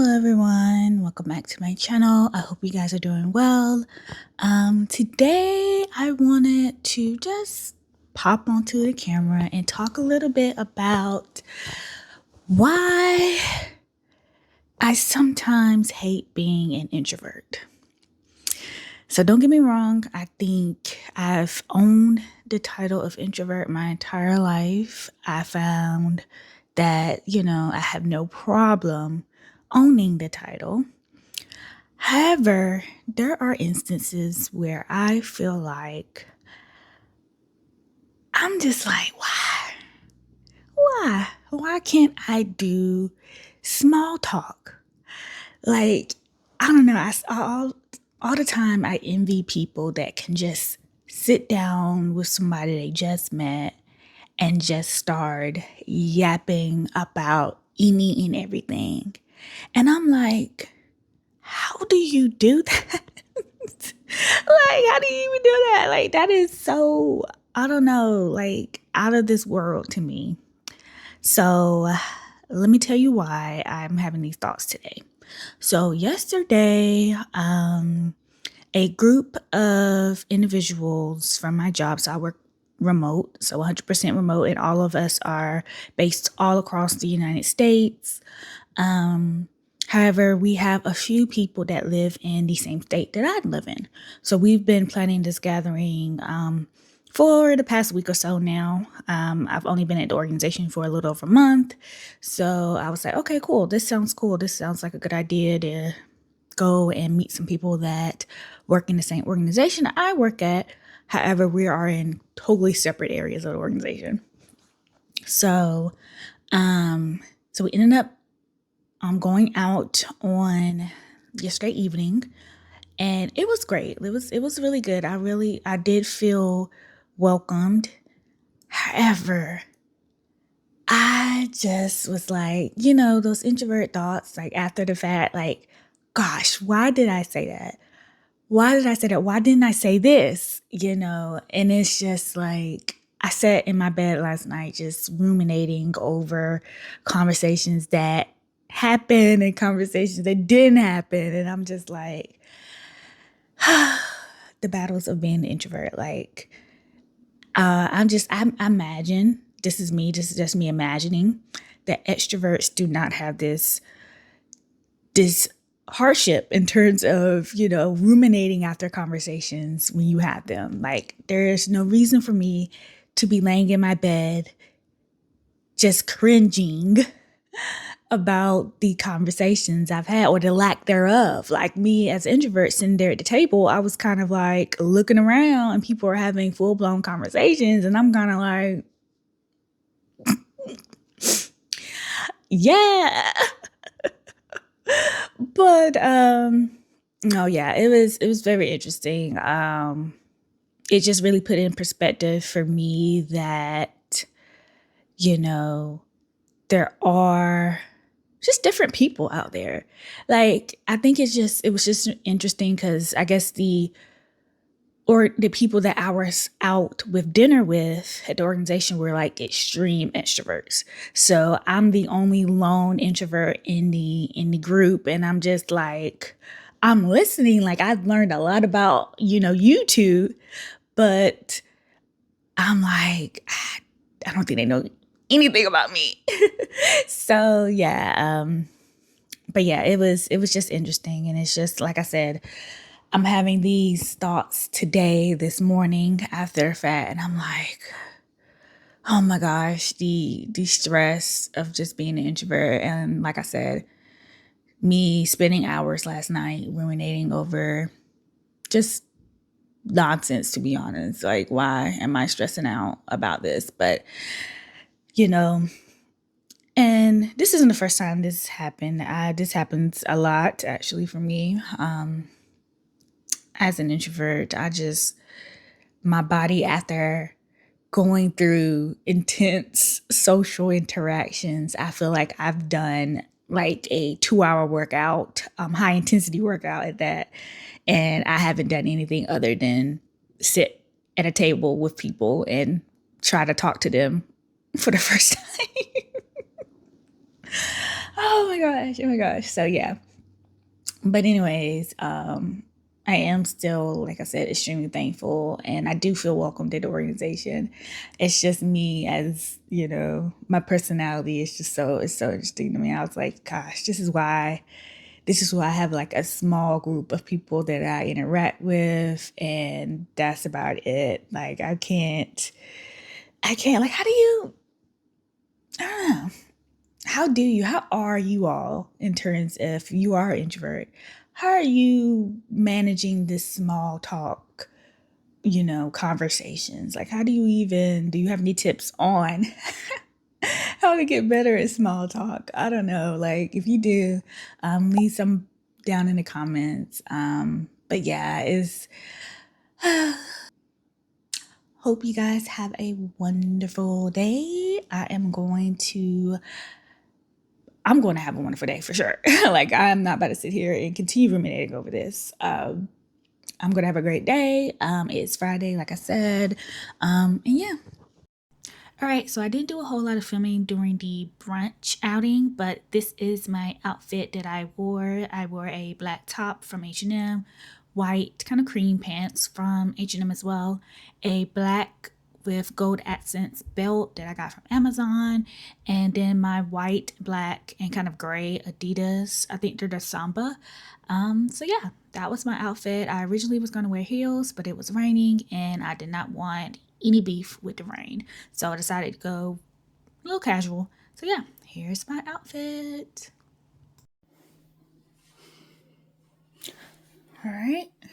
Hello everyone, welcome back to my channel. I hope you guys are doing well. Today I wanted to just pop onto the camera and talk a little bit about why I sometimes hate being an introvert. So don't get me wrong, I think I've owned the title of introvert my entire life. I found that, I have no problem owning the title. However, there are instances where I feel like I'm just like, why? Why? Why can't I do small talk? Like, I don't know. All the time I envy people that can just sit down with somebody they just met and just start yapping about any and everything. And I'm like, how do you do that? Like, how do you even do that? Like, that is so, I don't know, like out of this world to me. So, let me tell you why I'm having these thoughts today. So, yesterday, a group of individuals from my job, so I work remote, so 100% remote, and all of us are based all across the United States. However, we have a few people that live in the same state that I live in. So we've been planning this gathering for the past week or so now. I've only been at the organization for a little over a month. So I was like, okay, cool. This sounds cool. This sounds like a good idea to go and meet some people that work in the same organization I work at. However, we are in totally separate areas of the organization. So, so we ended up going out on yesterday evening, and it was great. It was really good. I did feel welcomed. However, I just was like, those introvert thoughts, like after the fact, like, gosh, why did I say that? Why did I say that? Why didn't I say this? And it's just like, I sat in my bed last night just ruminating over conversations that happened and conversations that didn't happen. And I'm just like, the battles of being an introvert. Like, I imagine, this is just me imagining that extroverts do not have this hardship in terms of, ruminating after conversations when you have them. Like, there's no reason for me to be laying in my bed just cringing about the conversations I've had or the lack thereof. Like, me as an introvert sitting there at the table, I was kind of like looking around and people are having full blown conversations. And I'm kind of like, yeah. But, no, yeah, it was very interesting. It just really put in perspective for me that, there are just different people out there. Like, I think it was just interesting because I guess the people that I was out with dinner with at the organization were like extreme extroverts. So I'm the only lone introvert in the group, and I'm just like, I'm listening. Like, I've learned a lot about YouTube, but I'm like, I don't think they know anything about me. So yeah, but yeah, it was just interesting, and it's just like I said, I'm having these thoughts today, this morning after the fact, and I'm like, oh my gosh, the stress of just being an introvert, and like I said, me spending hours last night ruminating over just nonsense, to be honest. Like, why am I stressing out about this? But you know, and this isn't the first time this happened. This happens a lot, actually, for me. As an introvert, my body, after going through intense social interactions, I feel like I've done like a 2-hour workout, high intensity workout at that. And I haven't done anything other than sit at a table with people and try to talk to them for the first time. Oh my gosh. Oh my gosh. So yeah. But anyways, I am still, like I said, extremely thankful, and I do feel welcomed in the organization. It's just me, as you know, my personality is just so, it's so interesting to me. I was like, gosh, this is why I have like a small group of people that I interact with, and that's about it. Like I can't like, I don't know. How are you all in terms of, you are an introvert? How are you managing this small talk, conversations? Like, do you have any tips on how to get better at small talk? I don't know. Like, if you do, leave some down in the comments. But yeah, hope you guys have a wonderful day. I'm going to have a wonderful day for sure. Like, I'm not about to sit here and continue ruminating over this. I'm going to have a great day. It's Friday, like I said. And yeah. All right, so I didn't do a whole lot of filming during the brunch outing, but this is my outfit that I wore. I wore a black top from H&M, white kind of cream pants from H&M as well, a black with gold accents belt that I got from Amazon, and then my white, black, and kind of gray Adidas. I think they're the Samba. So yeah, that was my outfit. I originally was going to wear heels, but it was raining and I did not want any beef with the rain. So I decided to go a little casual. So yeah, here's my outfit. All right. I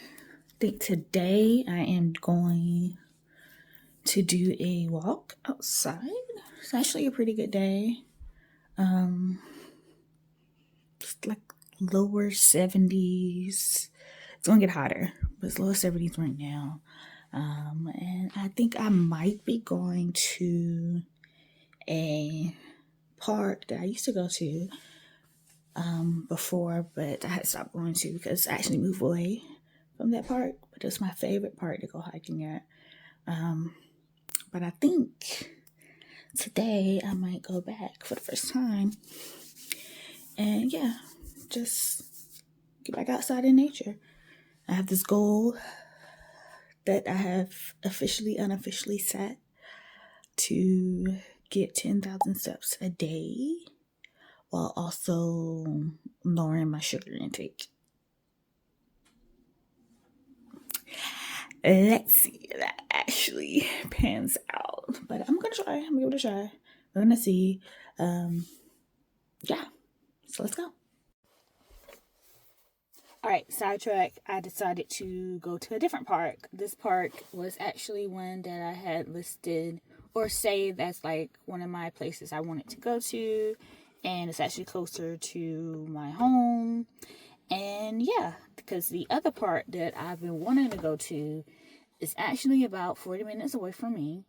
think today I am going to do a walk outside. It's actually a pretty good day. It's like lower 70s. It's gonna get hotter, but it's lower 70s right now. And I think I might be going to a park that I used to go to before, but I had to stop going to because I actually moved away from that park. But it's my favorite park to go hiking at. But I think today I might go back for the first time. And yeah, just get back outside in nature. I have this goal that I have unofficially set to get 10,000 steps a day while also lowering my sugar intake. Let's see if that actually pans out. But I'm gonna try. I'm gonna give it a try. We're gonna see. Yeah. So let's go. All right, sidetrack. I decided to go to a different park. This park was actually one that I had listed or saved as like one of my places I wanted to go to, and it's actually closer to my home. And yeah, because the other park that I've been wanting to go to is actually about 40 minutes away from me,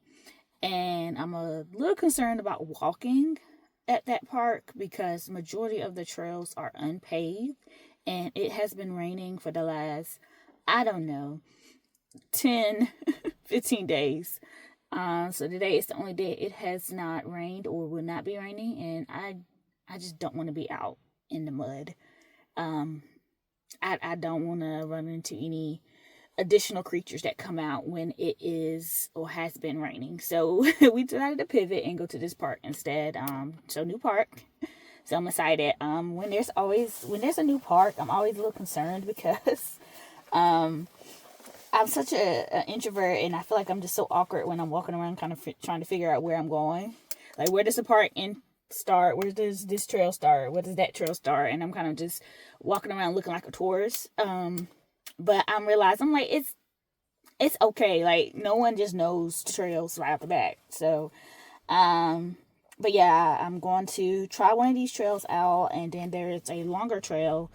and I'm a little concerned about walking at that park because majority of the trails are unpaved, and it has been raining for the last, I don't know, 10 15 days. So today is the only day it has not rained or will not be raining, and I just don't want to be out in the mud. I don't want to run into any additional creatures that come out when it is or has been raining. So we decided to pivot and go to this park instead. So new park. So I'm excited. When there's a new park, I'm always a little concerned because I'm such an introvert, and I feel like I'm just so awkward when I'm walking around kind of trying to figure out where I'm going. Like, where does the park start? Where does this trail start? Where does that trail start? And I'm kind of just walking around looking like a tourist. But I'm realizing, I'm like, it's okay. Like, no one just knows trails right off the bat. So, but yeah, I'm going to try one of these trails out, and then there's a longer trail,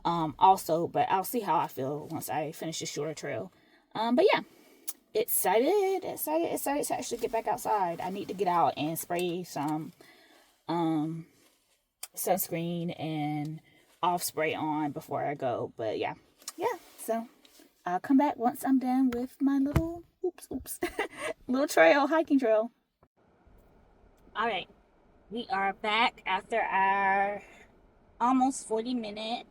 also, but I'll see how I feel once I finish the shorter trail. But yeah, excited to actually get back outside. I need to get out and spray some, sunscreen and off spray on before I go. But yeah, so I'll come back once I'm done with my little little hiking trail. All right, We are back after our almost 40-minute,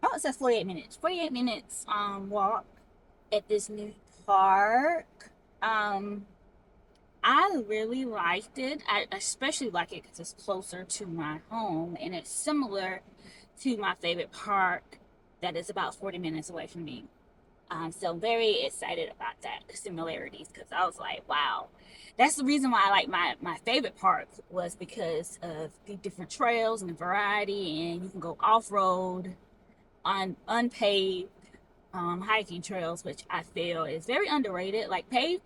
oh, it says 48 minutes, 48 minutes walk at this new park. Um, I really liked it. I especially like it because it's closer to my home and it's similar to my favorite park that is about 40 minutes away from me. So very excited about that, the similarities, because I was like, wow. That's the reason why I like my favorite park was because of the different trails and the variety, and you can go off-road on unpaved hiking trails, which I feel is very underrated. Like paved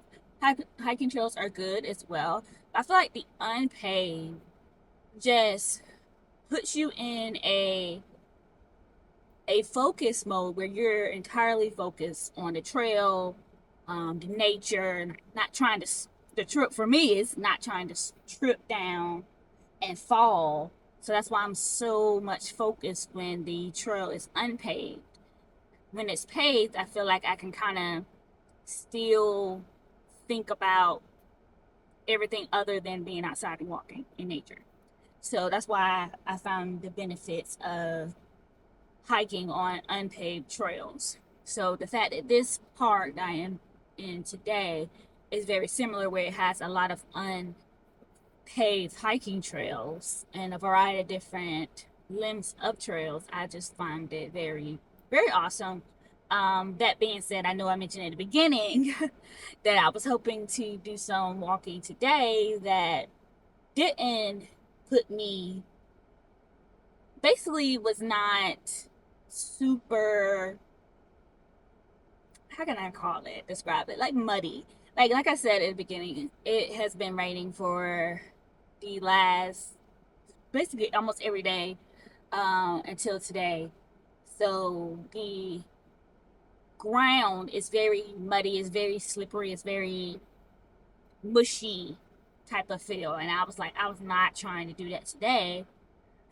hiking trails are good as well. But I feel like the unpaved just puts you in a focus mode where you're entirely focused on the trail, the nature, not trying to. The trip for me is not trying to trip down and fall. So that's why I'm so much focused when the trail is unpaved. When it's paved, I feel like I can kind of still think about everything other than being outside and walking in nature. So that's why I found the benefits of hiking on unpaved trails. So the fact that this park that I am in today is very similar, where it has a lot of unpaved hiking trails and a variety of different limbs of trails, I just find it very, very awesome. That being said, I know I mentioned at the beginning that I was hoping to do some walking today that didn't put me, basically was not super, how can I call it, describe it, like muddy. Like I said at the beginning, it has been raining for the last, basically almost every day, until today. So the ground is very muddy, it's very slippery, it's very mushy type of feel. And I was like, I was not trying to do that today.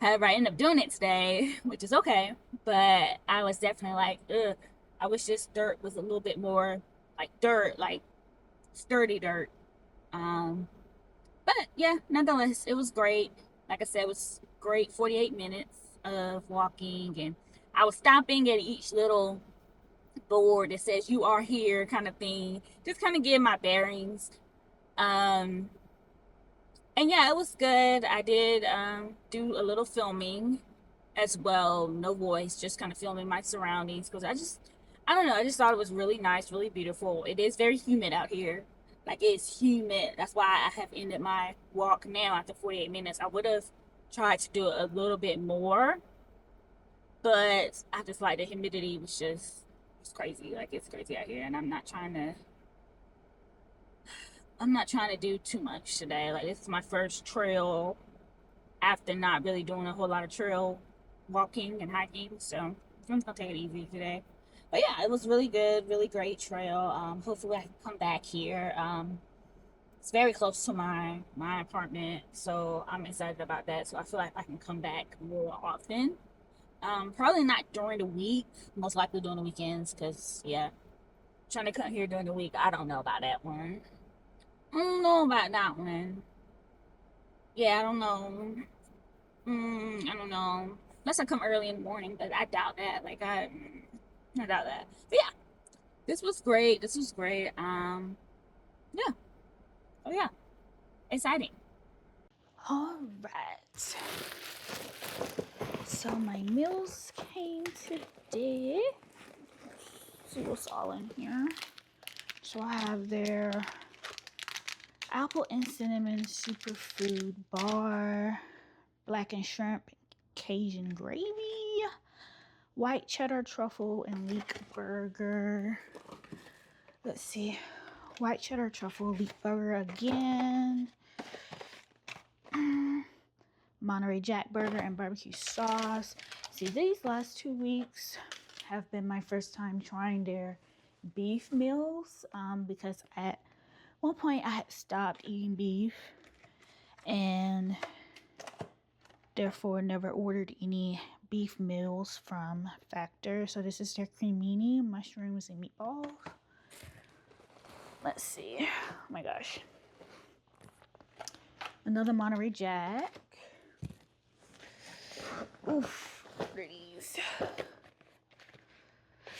However, I ended up doing it today, which is okay. But I was definitely like, ugh, I wish this dirt was a little bit more like dirt, like sturdy dirt. Um, but yeah, nonetheless, it was great. Like I said, it was great 48 minutes of walking, and I was stopping at each little board that says you are here kind of thing, just kind of get my bearings. Um, and yeah, it was good. I did do a little filming as well, no voice, just kind of filming my surroundings because I don't know, I just thought it was really nice, really beautiful. It is very humid out here. Like it's humid. That's why I have ended my walk now after 48 minutes. I would have tried to do it a little bit more, but I just like the humidity was just, it's crazy. Like it's crazy out here, and I'm not trying to do too much today. Like this is my first trail after not really doing a whole lot of trail walking and hiking. So I'm just gonna take it easy today. But yeah, it was really good, really great trail. Hopefully I can come back here. It's very close to my apartment, so I'm excited about that. So I feel like I can come back more often. Probably not during the week, most likely during the weekends, because yeah, trying to come here during the week, I don't know about that one. I don't know about that one. Yeah, I don't know. I don't know. Unless I come early in the morning, but I doubt that. I doubt that. But yeah, this was great. This was great. Yeah. Oh yeah, exciting. All right. So my meals came today. Let's see what's all in here. So I have their apple and cinnamon superfood bar, blackened shrimp, Cajun gravy, white cheddar truffle and leek burger. Let's see, white cheddar truffle leek burger again. Monterey Jack burger and barbecue sauce. See, these last 2 weeks have been my first time trying their beef meals, because at one point I had stopped eating beef and therefore never ordered any beef meals from Factor. So this is their cremini, mushrooms and meatballs. Let's see. Oh my gosh. Another Monterey Jack. Oof, what are these?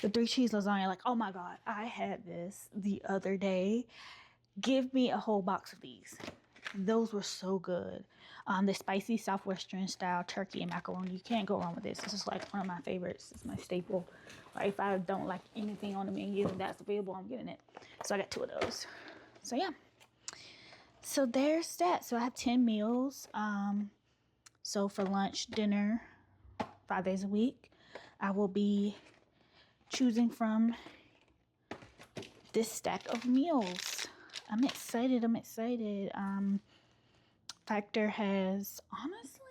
The 3 cheese lasagna. Like, oh my God, I had this the other day. Give me a whole box of these. Those were so good. The spicy Southwestern style turkey and macaroni. You can't go wrong with this. This is like one of my favorites. It's my staple. Like, if I don't like anything on the menu that's available, I'm getting it. So I got 2 of those. So yeah. So there's that. So I have 10 meals. So for lunch, dinner, 5 days a week, I will be choosing from this stack of meals. I'm excited. Factor has, honestly,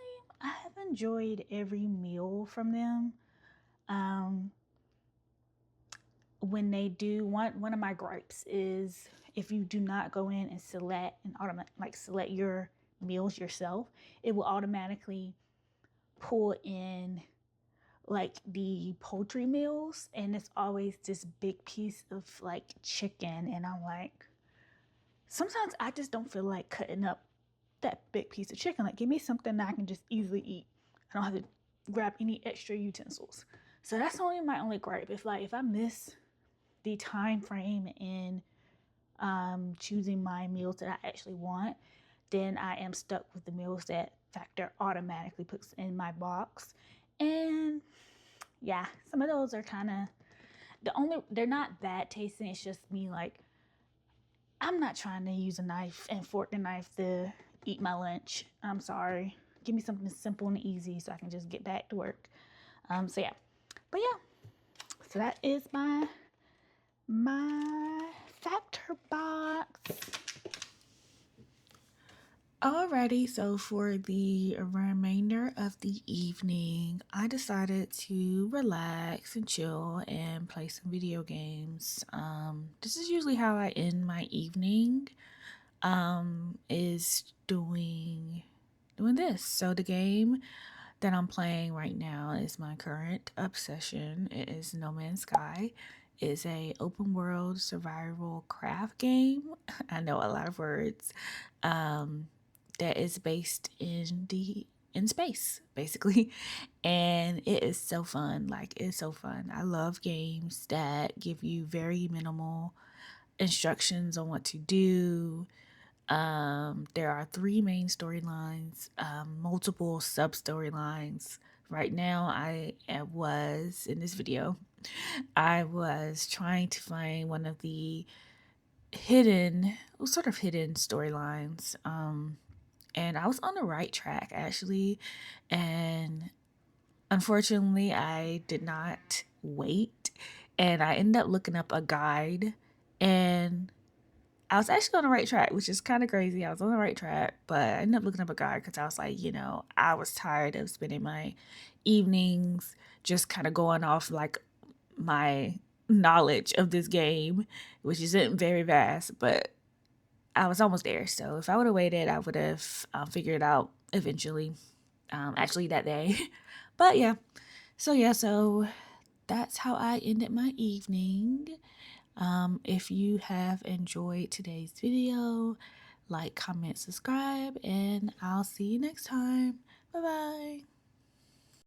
I have enjoyed every meal from them. When they do, one of my gripes is if you do not go in and select your meals yourself, it will automatically pull in like the poultry meals, and it's always this big piece of like chicken, and I'm like, sometimes I just don't feel like cutting up that big piece of chicken. Like, give me something that I can just easily eat. I don't have to grab any extra utensils. So that's only my only gripe. If I miss the time frame in choosing my meals that I actually want, then I am stuck with the meals that Factor automatically puts in my box. And yeah, some of those are kind of they're not bad tasting. It's just me, like, I'm not trying to use a knife and fork and knife to eat my lunch. I'm sorry. Give me something simple and easy so I can just get back to work. So yeah. But yeah. So that is my Factor box. Alrighty, so for the remainder of the evening, I decided to relax and chill and play some video games. This is usually how I end my evening, is doing this. So the game that I'm playing right now is my current obsession. It is No Man's Sky. It's a open world survival craft game. I know a lot of words. That is based in space, basically. And it is so fun. Like, it's so fun. I love games that give you very minimal instructions on what to do. There are 3 main storylines, multiple sub storylines. Right now, in this video, I was trying to find one of the hidden storylines. And I was on the right track, actually. And unfortunately, I did not wait. And I ended up looking up a guide, and I was actually on the right track, which is kind of crazy. I was on the right track, but I ended up looking up a guide because I was like, I was tired of spending my evenings just kind of going off like my knowledge of this game, which isn't very vast, but I was almost there. So if I would have waited, I would have figured it out eventually, actually that day. But yeah, so that's how I ended my evening. If you have enjoyed today's video, like, comment, subscribe, and I'll see you next time. Bye bye.